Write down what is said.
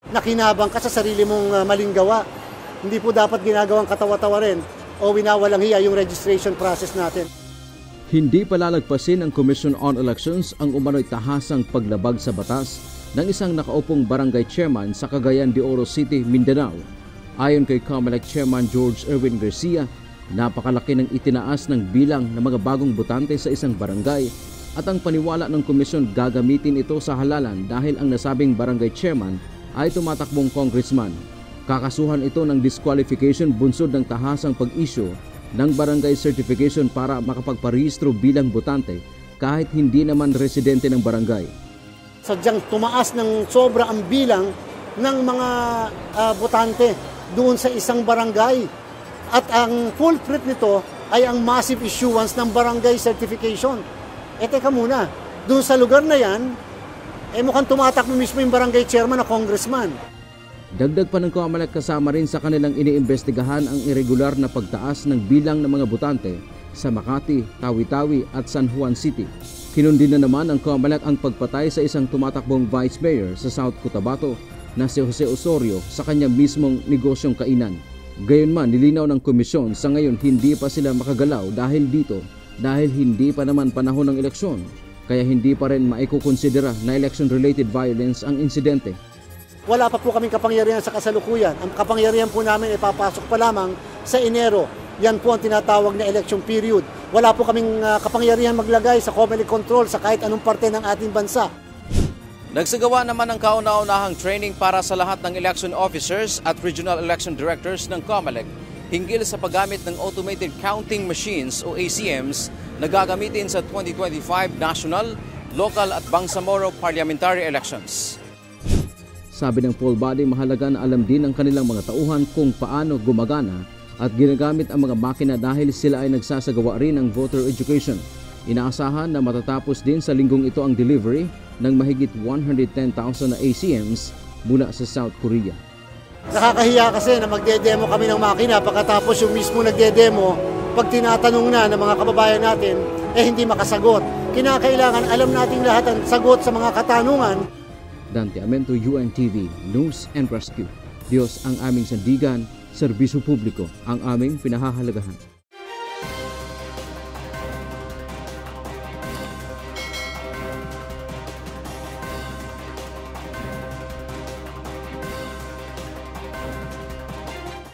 Nakinabang ka sa sarili mong maling gawa. Hindi po dapat ginagawang katawa-tawa rin o winawalang hiya yung registration process natin. Hindi palalagpasin ng Commission on Elections ang umano'y tahasang paglabag sa batas ng isang nakaupong barangay chairman sa Cagayan de Oro City, Mindanao. Ayon kay COMELEC Chairman George Erwin Garcia, napakalaki ng itinaas ng bilang ng mga bagong botante sa isang barangay at ang paniwala ng komisyon gagamitin ito sa halalan dahil ang nasabing barangay chairman ay tumatakbong congressman. Kakasuhan ito ng disqualification bunsod ng tahasang pag-issue ng barangay certification para makapagparehistro bilang botante kahit hindi naman residente ng barangay. Sadyang tumaas ng sobra ang bilang ng mga botante doon sa isang barangay. At ang culprit nito ay ang massive issuance ng barangay certification. Teka muna, doon sa lugar na yan, mukhang tumatakbo mismo yung barangay chairman na congressman. Dagdag pa ng COMELEC, kasama rin sa kanilang iniimbestigahan ang irregular na pagtaas ng bilang ng mga botante sa Makati, Tawi-Tawi at San Juan City. Kinundi na naman ng COMELEC ang pagpatay sa isang tumatakbong vice mayor sa South Cotabato na si Jose Osorio sa kanyang mismong negosyong kainan. Gayunman, nilinaw ng komisyon sa ngayon hindi pa sila makagalaw dahil hindi pa naman panahon ng eleksyon, kaya hindi pa rin maikukonsidera na election-related violence ang insidente. Wala pa po kaming kapangyarihan sa kasalukuyan. Ang kapangyarihan po namin ay papasok pa lamang sa Enero. Yan po ang tinatawag na election period. Wala po kaming kapangyarihan maglagay sa COMELEC control sa kahit anong parte ng ating bansa. Nagsagawa naman ng kauna-unahang training para sa lahat ng election officers at regional election directors ng COMELEC hinggil sa paggamit ng automated counting machines o ACMs na gagamitin sa 2025 national, local at Bangsamoro parliamentary elections. Sabi ng poll body, mahalaga na alam din ng kanilang mga tauhan kung paano gumagana at ginagamit ang mga makina dahil sila ay nagsasagawa rin ng voter education. Inaasahan na matatapos din sa linggong ito ang delivery ng mahigit 110,000 na ACMs mula sa South Korea. Nakakahiya kasi na magde-demo kami ng makina pagkatapos yung mismo nagde-demo, pag tinatanong na ng mga kababayan natin, hindi makasagot. Kinakailangan alam nating lahat ang sagot sa mga katanungan. Dante Amento, UNTV, News and Rescue. Diyos ang aming sandigan, serbisyo publiko ang aming pinahahalagahan.